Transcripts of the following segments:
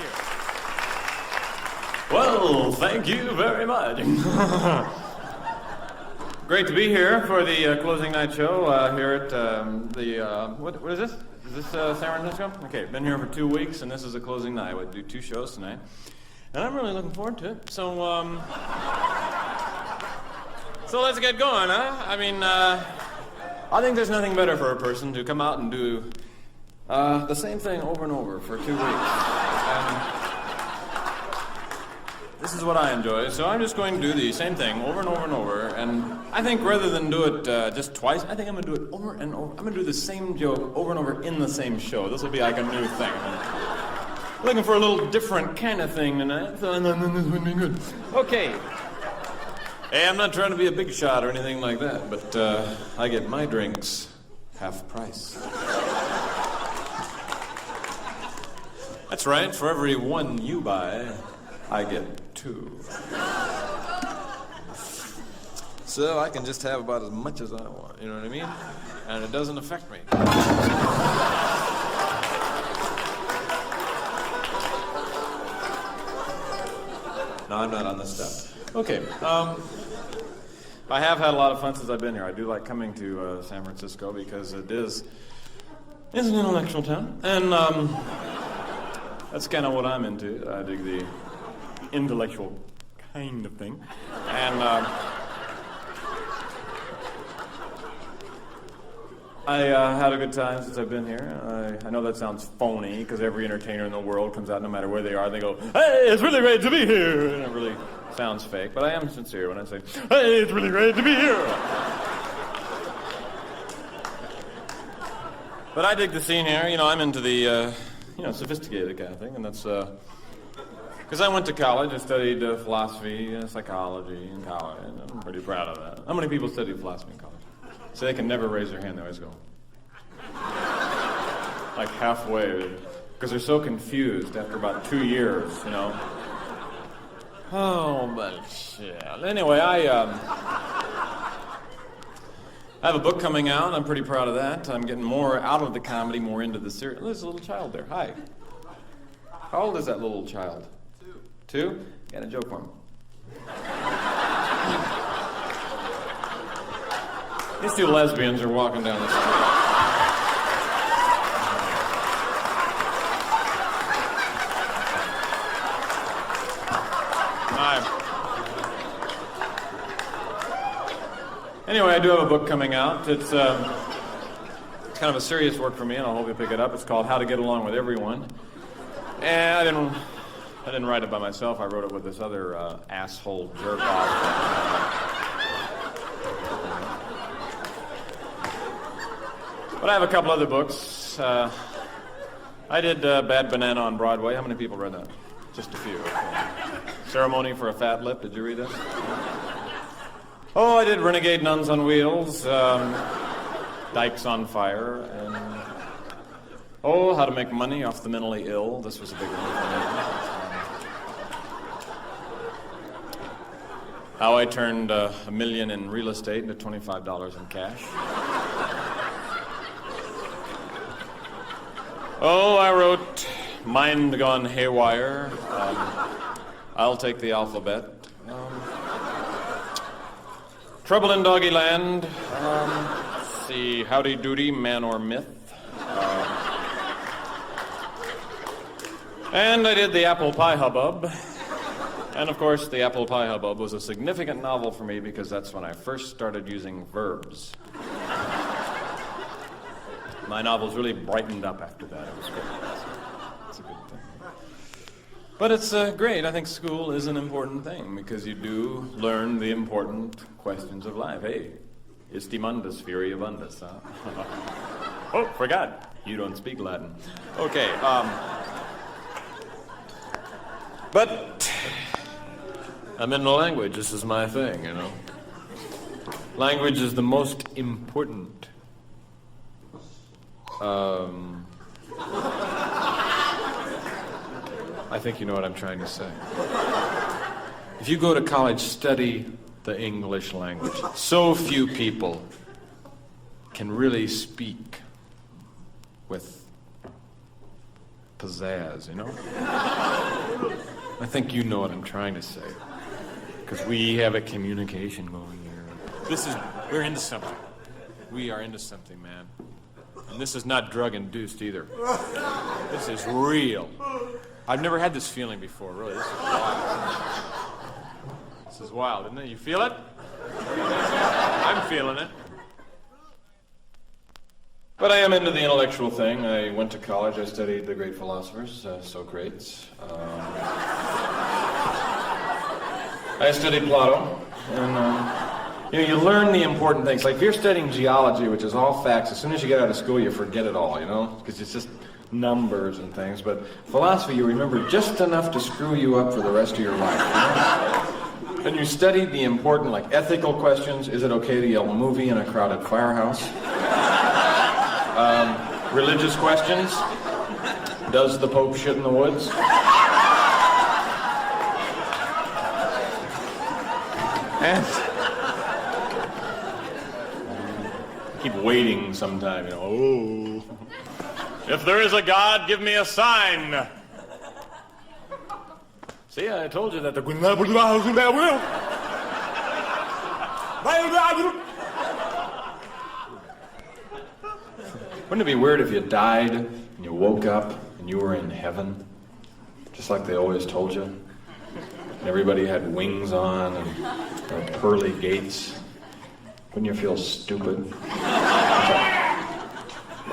you. Well, thank you very much. Great to be here for the closing night show here at what is this? Is this San Francisco? Okay, been here for 2 weeks, and this is the closing night. We'll do 2 shows tonight, and I'm really looking forward to it. So let's get going, huh? I mean, I think there's nothing better for a person to come out and do the same thing over and over for 2 weeks. And this is what I enjoy, so I'm just going to do the same thing over and over and over, and I think rather than do it just twice, I think I'm going to do it over and over. I'm going to do the same joke over and over in the same show. This will be like a new thing. I'm looking for a little different kind of thing tonight, so this would be good. Okay. Hey, I'm not trying to be a big shot or anything like that, but I get my drinks half price. That's right, for every one you buy, I get 2. So I can just have about as much as I want, you know what I mean? And it doesn't affect me. No, I'm not on this stuff. Okay, I have had a lot of fun since I've been here. I do like coming to San Francisco because it's an intellectual town. And that's kind of what I'm into. I dig the intellectual kind of thing. And I had a good time since I've been here. I know that sounds phony because every entertainer in the world comes out no matter where they are. They go, hey, it's really great to be here. And it really sounds fake, but I am sincere when I say, hey, it's really great to be here. But I dig the scene here. You know, I'm into the, sophisticated kind of thing, and that's because I went to college. I studied philosophy and psychology in college, and I'm pretty proud of that. How many people study philosophy in college? So they can never raise their hand. They always go like halfway because they're so confused after about 2 years, you know. Oh, but shit. Anyway, I have a book coming out. I'm pretty proud of that. I'm getting more out of the comedy, more into the serious. There's a little child there. Hi. How old is that little child? 2? Got a joke for him. These 2 lesbians are walking down the street. Hi. Anyway, I do have a book coming out. It's kind of a serious work for me, and I hope you pick it up. It's called How to Get Along with Everyone. And I didn't write it by myself. I wrote it with this other asshole jerk-off. But I have a couple other books. I did Bad Banana on Broadway. How many people read that? Just a few. Okay. Ceremony for a Fat Lip. Did you read that? Oh, I did Renegade Nuns on Wheels, Dykes on Fire, and How to Make Money Off the Mentally Ill. This was a big one for me. How I Turned $1 million in real estate into $25 in cash. I wrote Mind Gone Haywire. I'll Take the Alphabet. Trouble in Doggyland. Let's see, Howdy Doody, Man or Myth. And I did the Apple Pie Hubbub. And of course, the Apple Pie Hubbub was a significant novel for me because that's when I first started using verbs. My novels really brightened up after that. It was great. It's a good thing. But it's great. I think school is an important thing because you do learn the important questions of life. Hey, isti mundus fury abundus, huh? Oh, forgot. You don't speak Latin. Okay, but I'm into language. This is my thing, you know. Language is the most important. I think you know what I'm trying to say. If you go to college, study the English language. So few people can really speak with pizzazz, you know? I think you know what I'm trying to say. Because we have a communication going here. We're into something. We are into something, man. And this is not drug-induced either. This is real. I've never had this feeling before, really. This is wild. This is wild, isn't it? You feel it? I'm feeling it. But I am into the intellectual thing. I went to college. I studied the great philosophers, Socrates. I studied Plato. And, you learn the important things. Like if you're studying geology, which is all facts, as soon as you get out of school, you forget it all, because it's just numbers and things. But philosophy, you remember just enough to screw you up for the rest of your life. And you study the important, like ethical questions. Is it okay to yell movie in a crowded firehouse? Religious questions. Does the Pope shit in the woods? And keep waiting sometime, oh. If there is a God, give me a sign. See, I told you that the... Wouldn't it be weird if you died and you woke up and you were in heaven? Just like they always told you? And everybody had wings on and pearly gates. Wouldn't you feel stupid?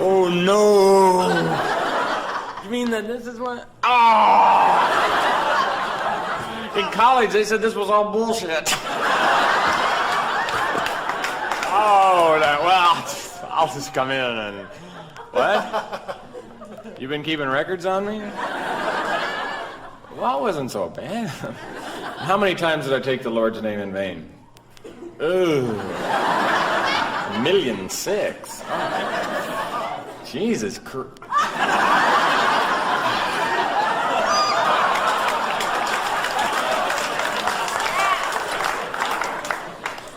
Oh no! You mean that this is what... Oh! In college, they said this was all bullshit. Oh, well, I'll just come in and... What? You been keeping records on me? Well, it wasn't so bad. How many times did I take the Lord's name in vain? Ooh. 1,000,006. Oh. Jesus Christ.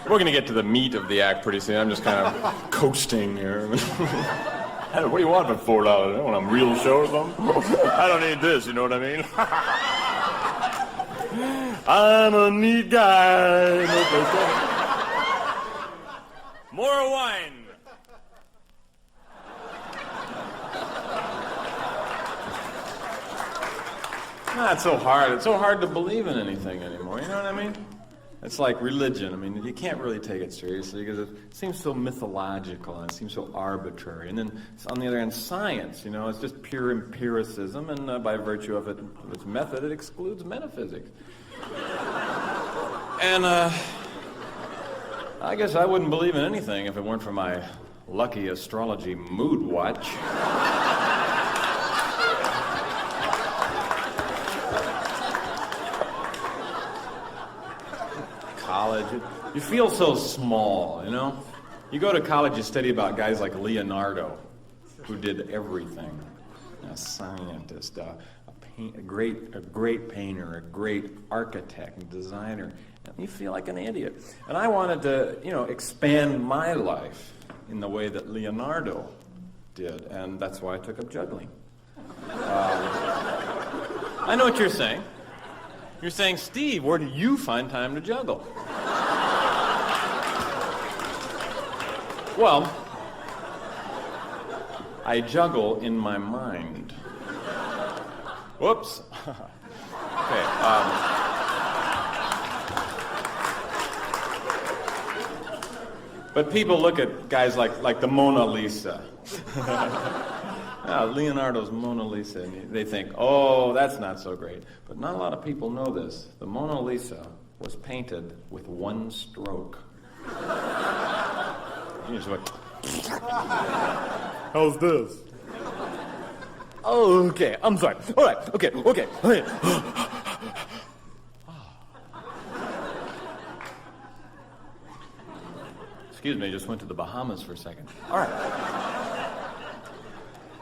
We're going to get to the meat of the act pretty soon. I'm just kind of coasting here. What do you want for $4? I want a real show or something? I don't need this, you know what I mean? I'm a neat guy. More wine. Not so hard. It's so hard to believe in anything anymore, you know what I mean? It's like religion. I mean, you can't really take it seriously because it seems so mythological and it seems so arbitrary. And then, on the other hand, science, it's just pure empiricism, and by virtue of its method, it excludes metaphysics. And I guess I wouldn't believe in anything if it weren't for my lucky astrology mood watch. College, you feel so small, You go to college, you study about guys like Leonardo, who did everything. A scientist, a great painter, a great architect and designer. And you feel like an idiot. And I wanted to, expand my life in the way that Leonardo did, and that's why I took up juggling. I know what you're saying. You're saying, Steve, where do you find time to juggle? Well, I juggle in my mind. Whoops. Okay. But people look at guys like the Mona Lisa. Leonardo's Mona Lisa, and they think, oh, that's not so great. But not a lot of people know this. The Mona Lisa was painted with one stroke. You just went, how's this? Oh, okay, I'm sorry. All right, okay. Excuse me, I just went to the Bahamas for a second. All right.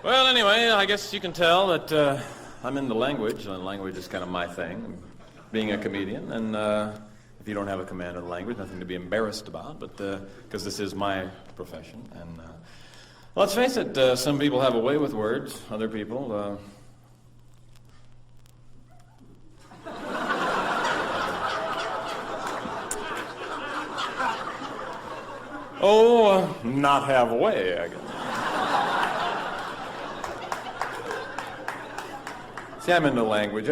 Well, anyway, I guess you can tell that I'm into language, and language is kind of my thing, being a comedian, and if you don't have a command of the language, nothing to be embarrassed about, but because this is my profession. And let's face it, some people have a way with words, other people Oh, not halfway, I guess. See, I'm into language.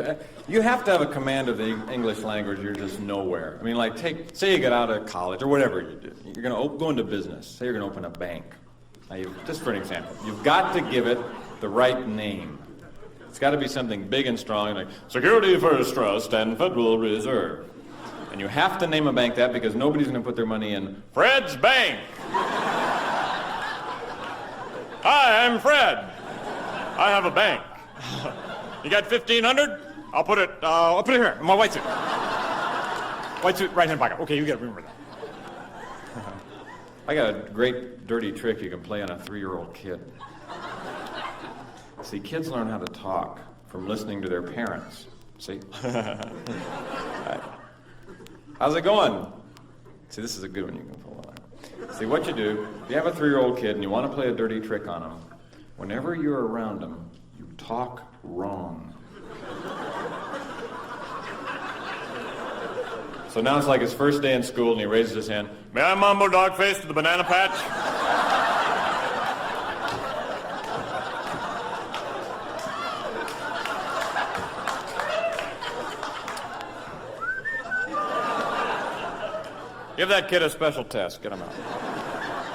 You have to have a command of the English language. You're just nowhere. I mean, like, say you get out of college or whatever you do. You're going to go into business. Say you're going to open a bank. Now, just for an example, you've got to give it the right name. It's got to be something big and strong, like Security First Trust and Federal Reserve. And you have to name a bank that because nobody's going to put their money in Fred's Bank. Hi, I'm Fred. I have a bank. You got 1,500? I'll put it here in my white suit. White suit, right hand pocket. Okay, you got to remember that. I got a great dirty trick you can play on a 3-year-old kid. See, kids learn how to talk from listening to their parents. See? Right. How's it going? See, this is a good one you can pull on. See, what you do, if you have a 3-year-old kid and you want to play a dirty trick on him, whenever you're around him, you talk wrong. So now it's like his first day in school and he raises his hand. May I mumble dog face to the banana patch? Give that kid a special test. Get him out.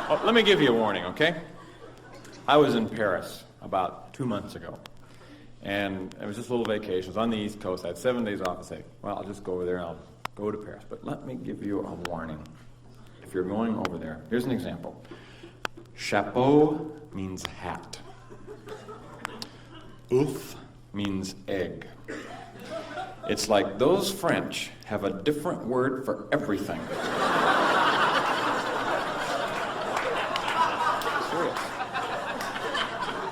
Oh, let me give you a warning, okay? I was in Paris about 2 months ago. And it was just a little vacation. It was on the East Coast. I had 7 days off. I said, well, I'll just go over there and I'll go to Paris. But let me give you a warning. If you're going over there, here's an example. Chapeau means hat. Ouf means egg. It's like those French have a different word for everything. Serious.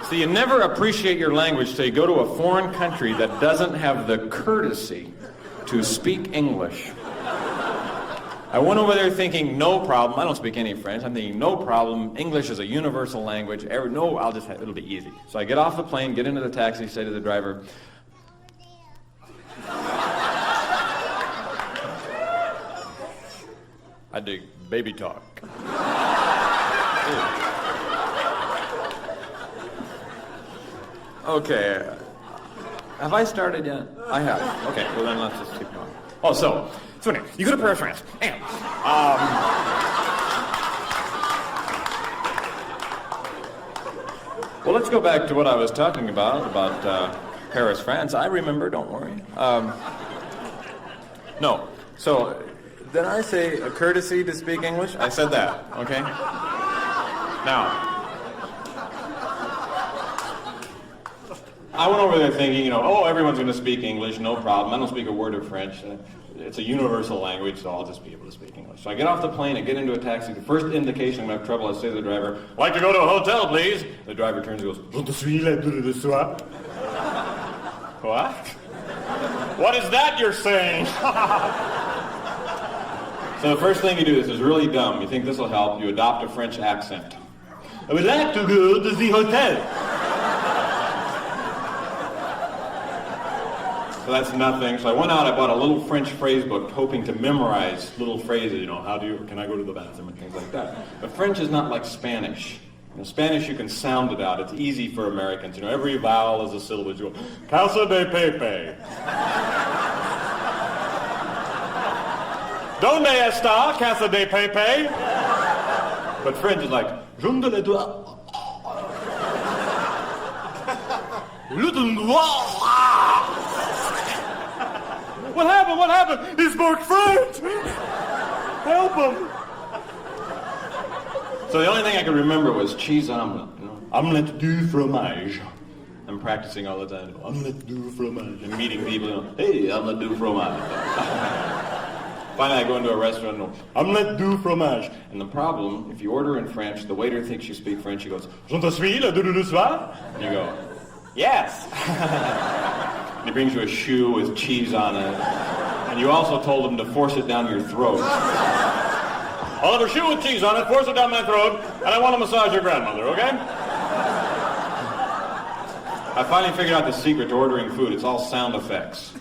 So you never appreciate your language till you go to a foreign country that doesn't have the courtesy to speak English. I went over there thinking, no problem. I don't speak any French. I'm thinking, no problem. English is a universal language. It'll be easy. So I get off the plane, get into the taxi, say to the driver, I dig baby talk. Okay. Have I started yet? I have. Okay, well then let's just keep going. Oh, so anyway, you go to Paris, France, and well, let's go back to what I was talking about Paris, France. I remember, don't worry. No, so did I say a courtesy to speak English? I said that, okay? Now, I went over there thinking, everyone's going to speak English, no problem. I don't speak a word of French. It's a universal language, so I'll just be able to speak English. So I get off the plane, I get into a taxi. The first indication I'm going to have trouble, I say to the driver, like to go to a hotel, please. The driver turns and goes, Je suis libre de soi. What? What is that you're saying? So the first thing you do, this is really dumb. You think this will help, you adopt a French accent. I would like to go to the hotel. So that's nothing. So I went out, I bought a little French phrase book hoping to memorize little phrases, can I go to the bathroom and things like that. But French is not like Spanish. In Spanish you can sound it out. It's easy for Americans. every vowel is a syllable. You go, Casa de Pepe. Donde está Casa de Pepe? But French is like, Junde les doigts. What happened? What happened? He spoke French! Help him! So the only thing I could remember was cheese omelet. Omelette du fromage. I'm practicing all the time. Omelette du fromage. And meeting people, hey, omelette du fromage. Finally, I go into a restaurant and omelette du fromage. And the problem, if you order in French, the waiter thinks you speak French. He goes, Je te suis le du soir? And you go, yes! And he brings you a shoe with cheese on it. And you also told him to force it down your throat. I'll have a shoe with cheese on it, force it down my throat, and I want to massage your grandmother, okay? I finally figured out the secret to ordering food. It's all sound effects.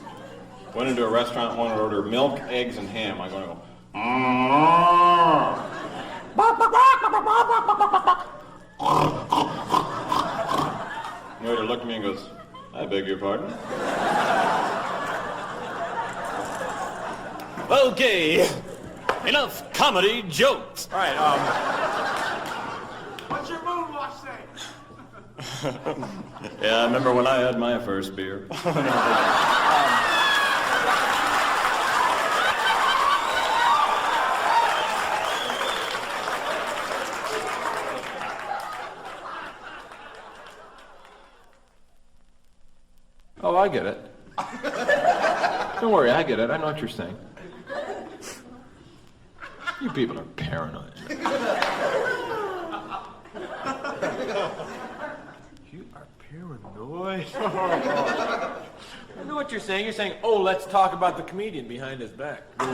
Went into a restaurant, wanted to order milk, eggs, and ham. I'm going to go, The waiter looked at me and goes, I beg your pardon? Okay, enough comedy jokes. All right, What's your moonwash say? yeah, I remember when I had my first beer. Oh, I get it. Don't worry, I get it. I know what you're saying. You people are paranoid. You are paranoid. I know what you're saying. You're saying, oh, let's talk about the comedian behind his back. I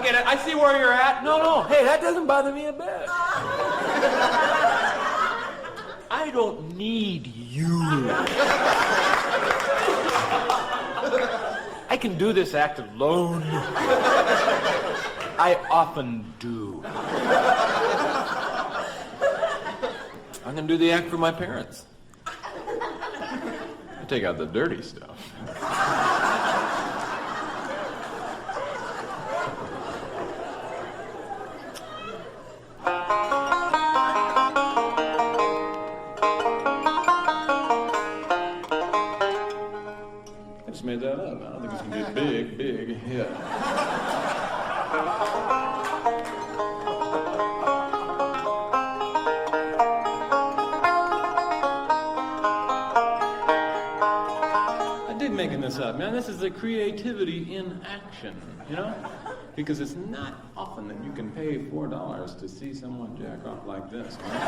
get it. I see where you're at. No. Hey, that doesn't bother me a bit. I don't need you. I can do this act alone. I often do. I'm gonna do the act for my parents. I take out the dirty stuff. I just made that up. I don't think it's gonna be a big hit. Making this up, man. This is the creativity in action, you know? Because it's not often that you can pay $4 to see someone jack off like this, man.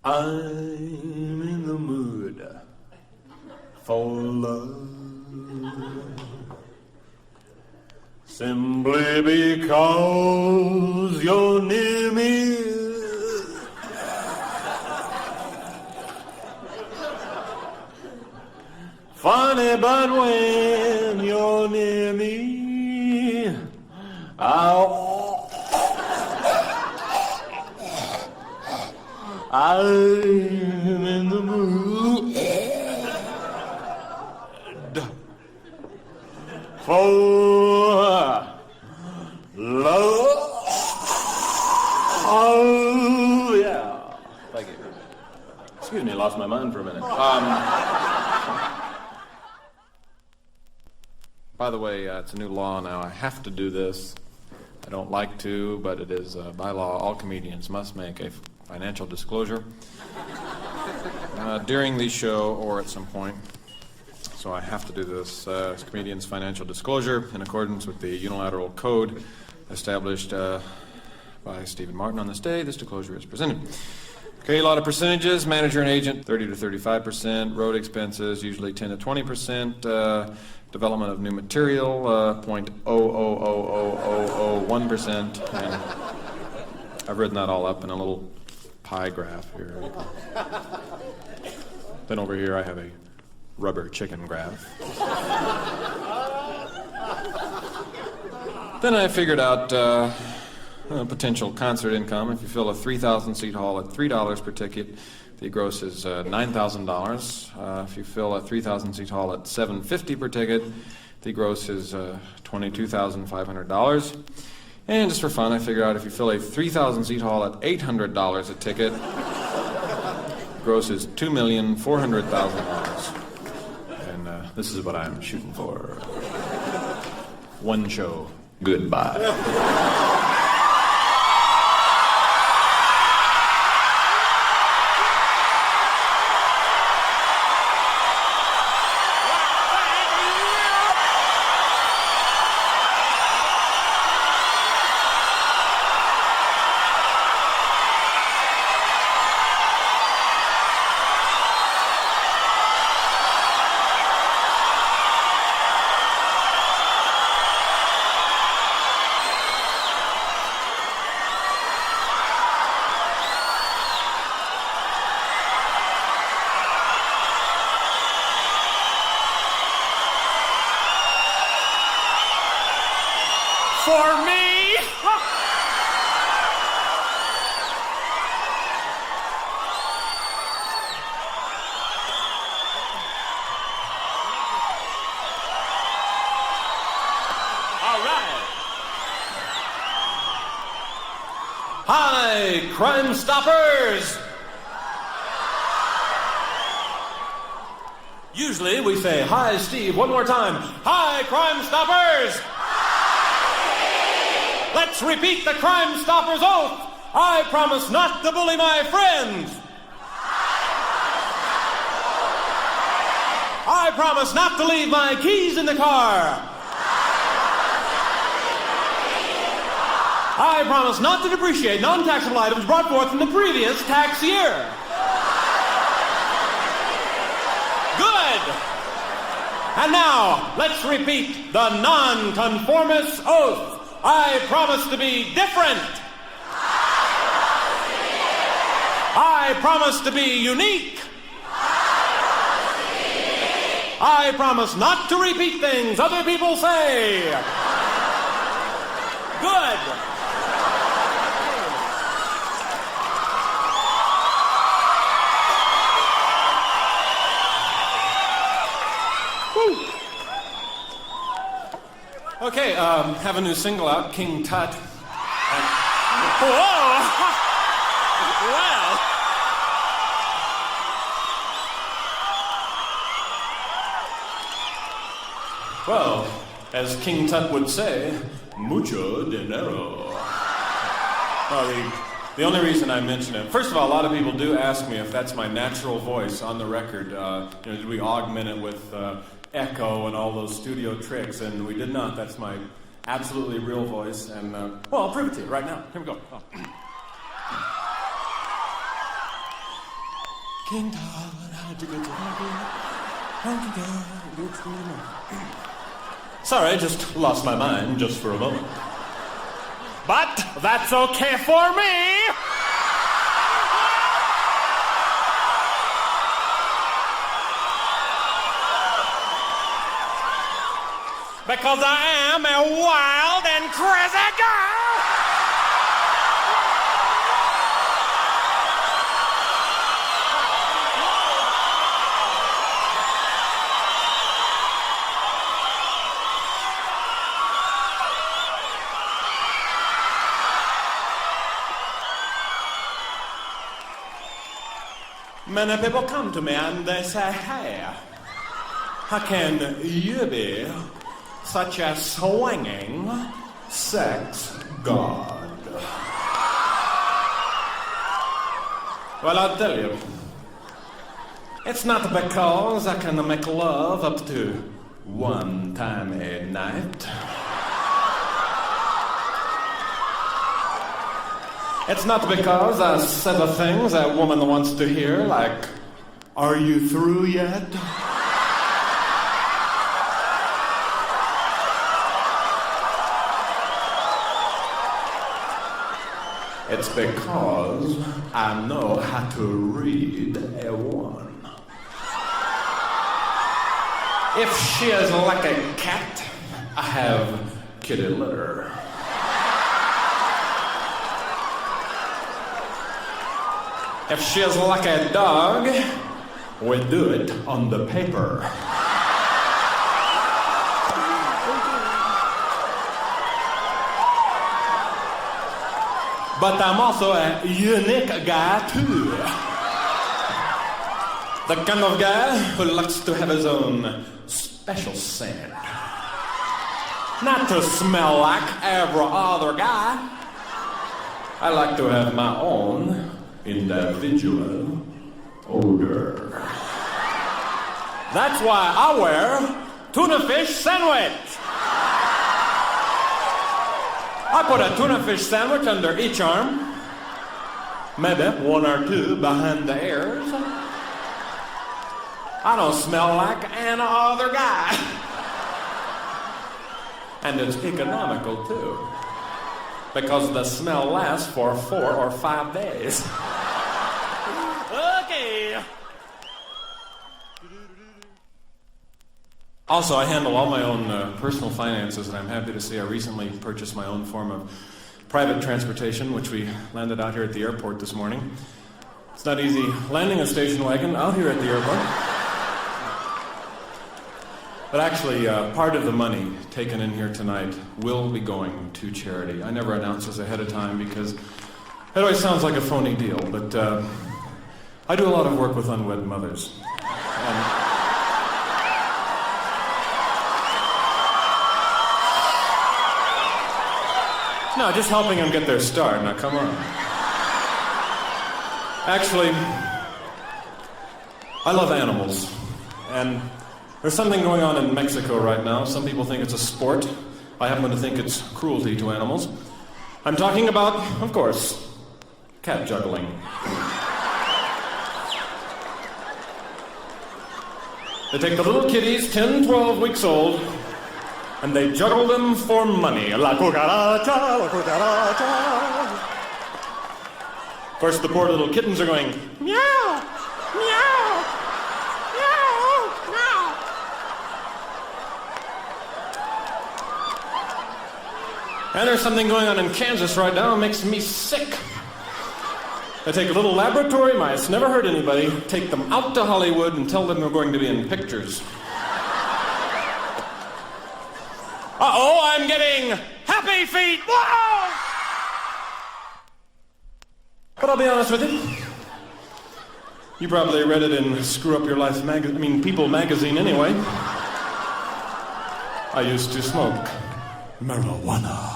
I'm in the mood for love, simply because you're near me. Funny, but when you're near me, I'm in the mood for love. Oh, yeah. Thank you. Excuse me, I lost my mind for a minute. By the way, it's a new law now. I have to do this. I don't like to, but it is by law. All comedians must make a financial disclosure during the show or at some point. So I have to do this. Comedian's financial disclosure in accordance with the unilateral code established by Stephen Martin on this day. This disclosure is presented. Okay, a lot of percentages. Manager and agent, 30 to 35%. Road expenses, usually 10 to 20%. Development of new material, 0.0000001%. And I've written that all up in a little pie graph here. Then over here I have a rubber chicken graph. Then I figured out potential concert income. If you fill a 3,000-seat hall at $3 per ticket, the gross is $9,000. If you fill a 3,000-seat hall at $7.50 per ticket, the gross is $22,500. And just for fun, I figured out if you fill a 3,000-seat hall at $800 a ticket, the gross is $2,400,000. And this is what I'm shooting for. One show. Goodbye. All right. Hi, Crime Stoppers! Usually we say, hi, Steve, one more time. Hi, Crime Stoppers! Let's repeat the Crime Stoppers oath. I promise not to bully my friends. I promise not to leave my keys in the car. I promise not to depreciate non-taxable items brought forth in the previous tax year. Good. And now, let's repeat the non-conformist oath. I promise to be different. I promise to be unique. I promise not to repeat things other people say. Good. Woo. Okay, have a new single out, King Tut. Whoa! Well. Well, as King Tut would say, mucho dinero. The only reason I mention it, first of all, a lot of people do ask me if that's my natural voice on the record. Did we augment it with echo and all those studio tricks? And we did not. That's my absolutely real voice. And, well, I'll prove it to you right now. Here we go. Oh. King Tut, how'd you get to Sorry, just lost my mind just for a moment. But that's okay for me! Because I am a wild and crazy girl! Many people come to me and they say, hey, how can you be such a swinging sex god? Well, I'll tell you, it's not because I can make love up to one time a night. It's not because I say the things a woman wants to hear, like, are you through yet? It's because I know how to read a woman. If she is like a cat, I have kitty litter. If she is like a dog, we do it on the paper. But I'm also a unique guy too. The kind of guy who likes to have his own special scent. Not to smell like every other guy. I like to have my own individual odor. That's why I wear tuna fish sandwich. I put a tuna fish sandwich under each arm, maybe one or two behind the ears. I don't smell like any other guy. And it's economical too, because the smell lasts for 4 or 5 days. Okay. Also, I handle all my own personal finances, and I'm happy to say I recently purchased my own form of private transportation, which we landed out here at the airport this morning. It's not easy landing a station wagon out here at the airport. But actually, part of the money taken in here tonight will be going to charity. I never announce this ahead of time because it always sounds like a phony deal, but I do a lot of work with unwed mothers. No, just helping them get their start. Now, come on. Actually, I love animals. And there's something going on in Mexico right now. Some people think it's a sport. I happen to think it's cruelty to animals. I'm talking about, of course, cat juggling. They take the little kitties, 10, 12 weeks old, and they juggle them for money. La cucaracha, la cucaracha. Of course, the poor little kittens are going, meow, meow, meow, meow. And there's something going on in Kansas right now that makes me sick. They take little laboratory mice, never hurt anybody, take them out to Hollywood and tell them they're going to be in pictures. Uh-oh, I'm getting happy feet! Whoa! But I'll be honest with you. You probably read it in Screw Up Your Life People magazine anyway. I used to smoke marijuana.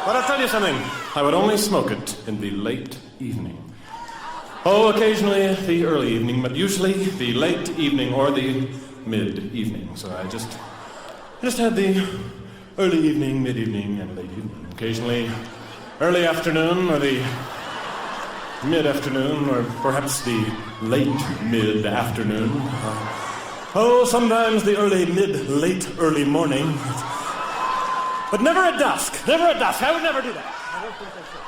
But I'll tell you something. I would only smoke it in the late evening. Oh, occasionally the early evening, but usually the late evening or the mid-evening. So I just had the early evening, mid-evening, and late evening. Occasionally early afternoon or the mid-afternoon or perhaps the late mid-afternoon. Oh, sometimes the early mid-late early morning. But never at dusk. Never at dusk. I would never do that. I don't think I should.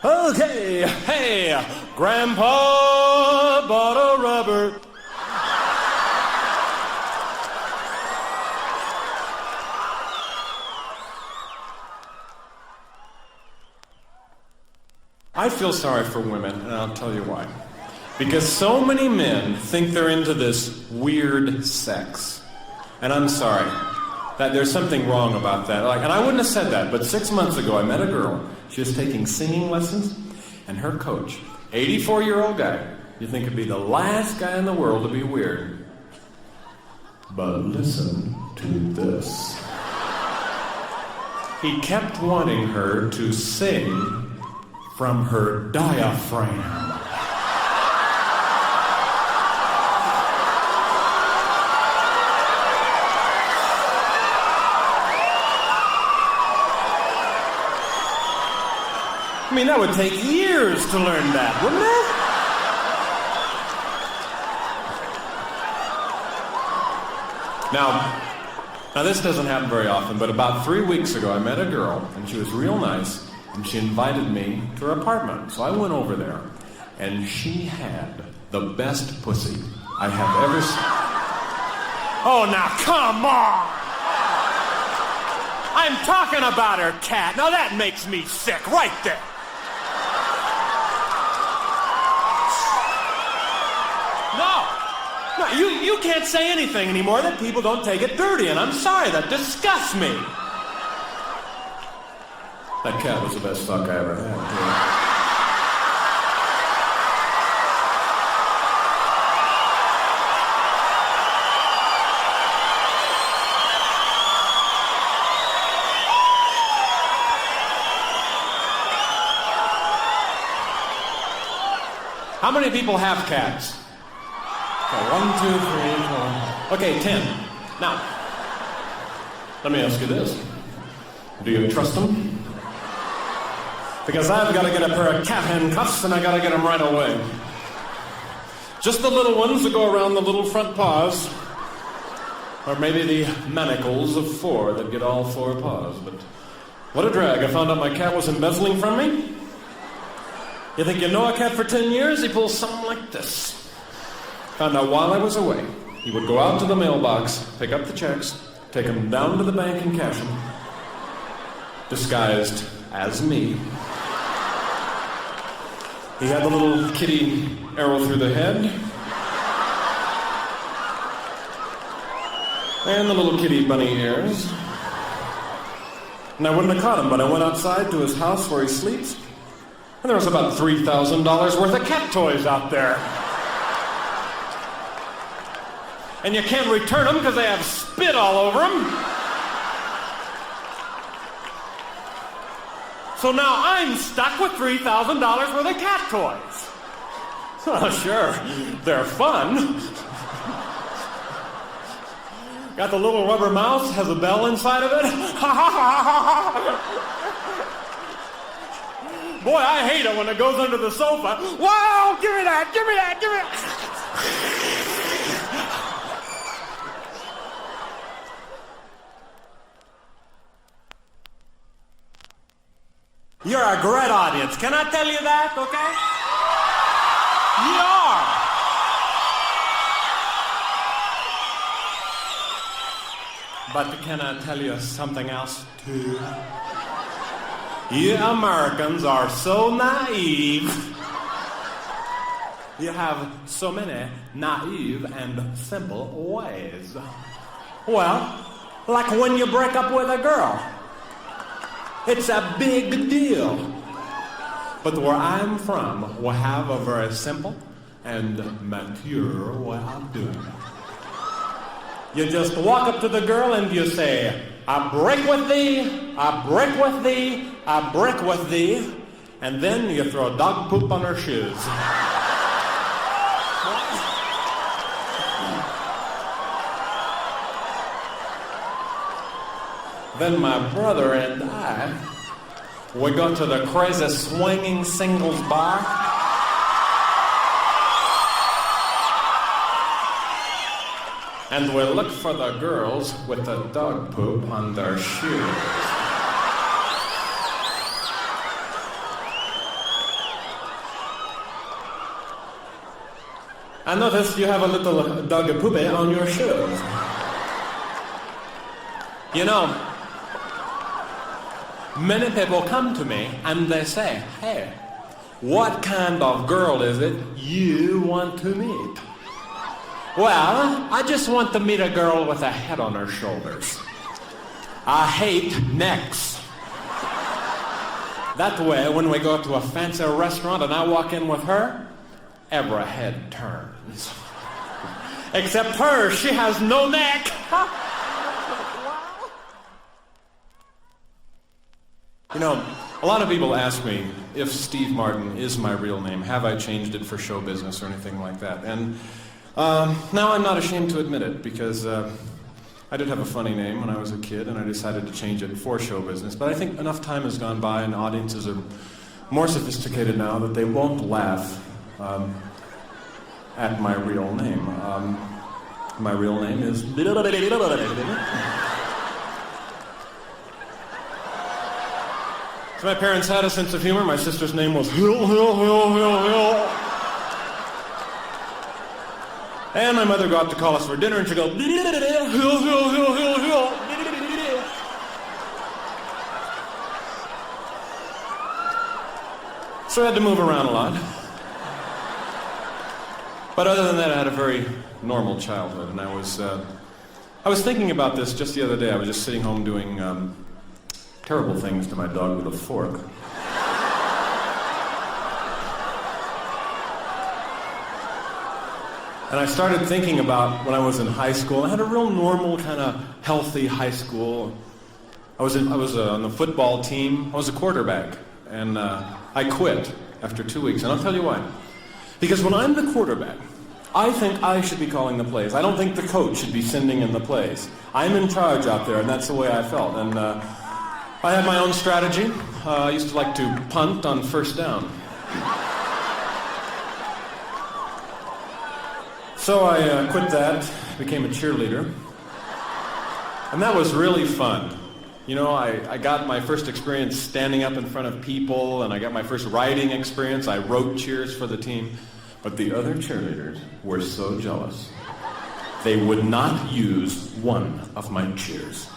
Okay. Hey, Grandpa bought a rubber. I feel sorry for women, and I'll tell you why. Because so many men think they're into this weird sex. And I'm sorry. That there's something wrong about that. And I wouldn't have said that, but 6 months ago I met a girl. She was taking singing lessons, and her coach, 84-year-old guy, you'd think would be the last guy in the world to be weird. But listen to this. He kept wanting her to sing from her diaphragm. I mean, that would take years to learn that, wouldn't it? Now this doesn't happen very often, but about 3 weeks ago, I met a girl, and she was real nice, and she invited me to her apartment. So I went over there, and she had the best pussy I have ever seen. Oh, now, come on! I'm talking about her cat. Now that makes me sick right there. No, you can't say anything anymore that people don't take it dirty, and I'm sorry, that disgusts me. That cat was the best fuck I ever had, too. How many people have cats? Okay, 1, 2, 3, 4. Okay, 10. Now, let me ask you this. Do you trust them? Because I've got to get a pair of cat handcuffs, and I got to get them right away. Just the little ones that go around the little front paws. Or maybe the manacles of 4 that get all 4 paws. But what a drag. I found out my cat was embezzling from me. You think you know a cat for 10 years? He pulls something like this. Found out while I was away he would go out to the mailbox, pick up the checks, take them down to the bank and cash them, disguised as me. He had the little kitty arrow through the head, and the little kitty bunny ears. And I wouldn't have caught him, but I went outside to his house where he sleeps, and there was about $3,000 worth of cat toys out there. And you can't return them because they have spit all over them. So now I'm stuck with $3,000 worth of cat toys. Oh, sure, they're fun. Got the little rubber mouse, has a bell inside of it. Boy, I hate it when it goes under the sofa. Wow, give me that, give me that, give me that. You're a great audience. Can I tell you that, okay? You are. But can I tell you something else, too? You Americans are so naive. You have so many naive and simple ways. Well, like when you break up with a girl. It's a big deal. But where I'm from, we have a very simple and mature way of doing it. You just walk up to the girl and you say, I break with thee, I break with thee, I break with thee, and then you throw dog poop on her shoes. Then my brother and I, we go to the crazy swinging singles bar. And we look for the girls with the dog poop on their shoes. I notice you have a little dog poop on your shoes. You know, many people come to me and they say, hey, what kind of girl is it you want to meet? Well, I just want to meet a girl with a head on her shoulders. I hate necks. That way, when we go to a fancy restaurant and I walk in with her, every head turns. Except her, she has no neck. You know, a lot of people ask me if Steve Martin is my real name. Have I changed it for show business or anything like that? And now I'm not ashamed to admit it because I did have a funny name when I was a kid and I decided to change it for show business. But I think enough time has gone by and audiences are more sophisticated now that they won't laugh at my real name. My real name is... My parents had a sense of humor. My sister's name was Hill. And my mother got to call us for dinner and she'd go, Hill. So I had to move around a lot. But other than that, I had a very normal childhood. And I was thinking about this just the other day. I was just sitting home doing terrible things to my dog with a fork. And I started thinking about when I was in high school. I had a real normal, kind of healthy high school. I was on the football team. I was a quarterback. And I quit after 2 weeks. And I'll tell you why. Because when I'm the quarterback, I think I should be calling the plays. I don't think the coach should be sending in the plays. I'm in charge out there, and that's the way I felt. And I had my own strategy. I used to like to punt on first down. So I quit that, became a cheerleader. And that was really fun. You know, I got my first experience standing up in front of people, and I got my first writing experience. I wrote cheers for the team. But the other cheerleaders were so jealous. they would not use one of my cheers.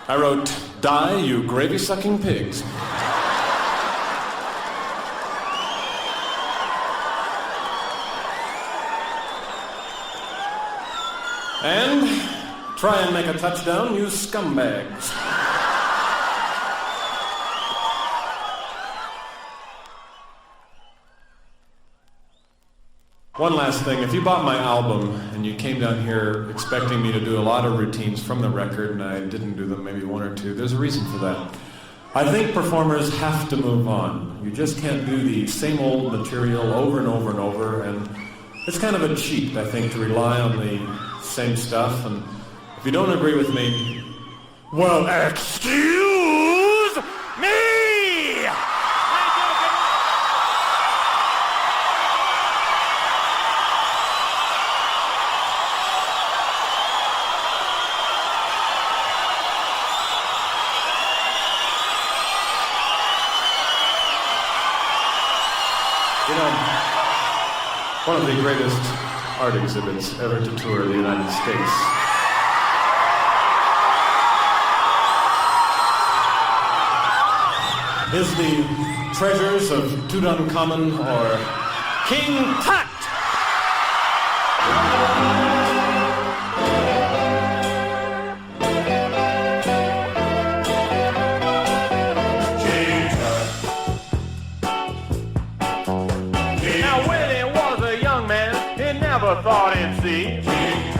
I wrote, "Die, you gravy-sucking pigs." And try and make a touchdown, you scumbags. One last thing, if you bought my album and you came down here expecting me to do a lot of routines from the record and I didn't do them, maybe one or two, there's a reason for that. I think performers have to move on. You just can't do the same old material over and over and over, and it's kind of a cheat, I think, to rely on the same stuff. And if you don't agree with me, well, excuse me! You know, one of the greatest art exhibits ever to tour the United States is the treasures of Tutankhamun or King Tut. Thought he'd see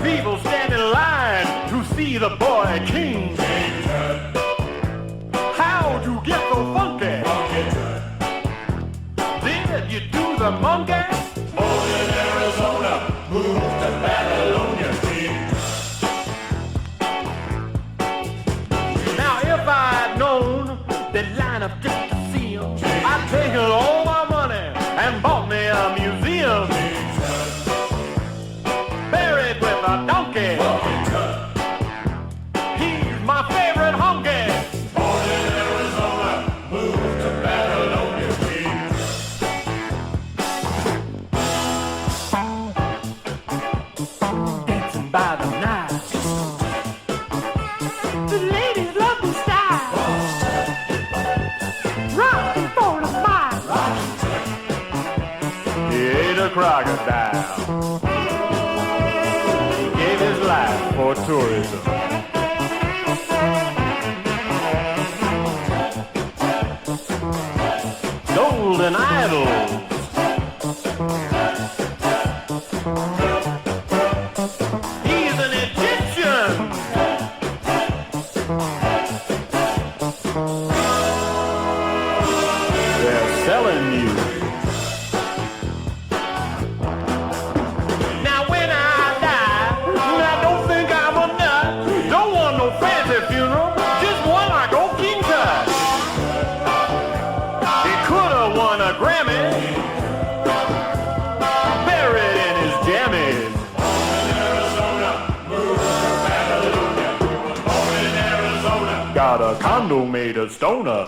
people stand in line to see the boy king. How'd you get so funky? Did you do the monkey? Born in Arizona, moved to Babylonia. Now if I'd known the line up just to see him, I'd taken all my money and bought me a museum. A donkey. He's my favorite honky. Born in Arizona, moved to Babylonia. Dancing by the night. The ladies love the style. Rockin' for the smile. He ate a crocodile. His life for tourism. Golden idols. He's an Egyptian. They're selling you. Funeral, just one like old King Tut. He could have won a Grammy, buried in his jammies. Born in Arizona, moved to Babylonia. Born in Arizona, got a condo made of stoner.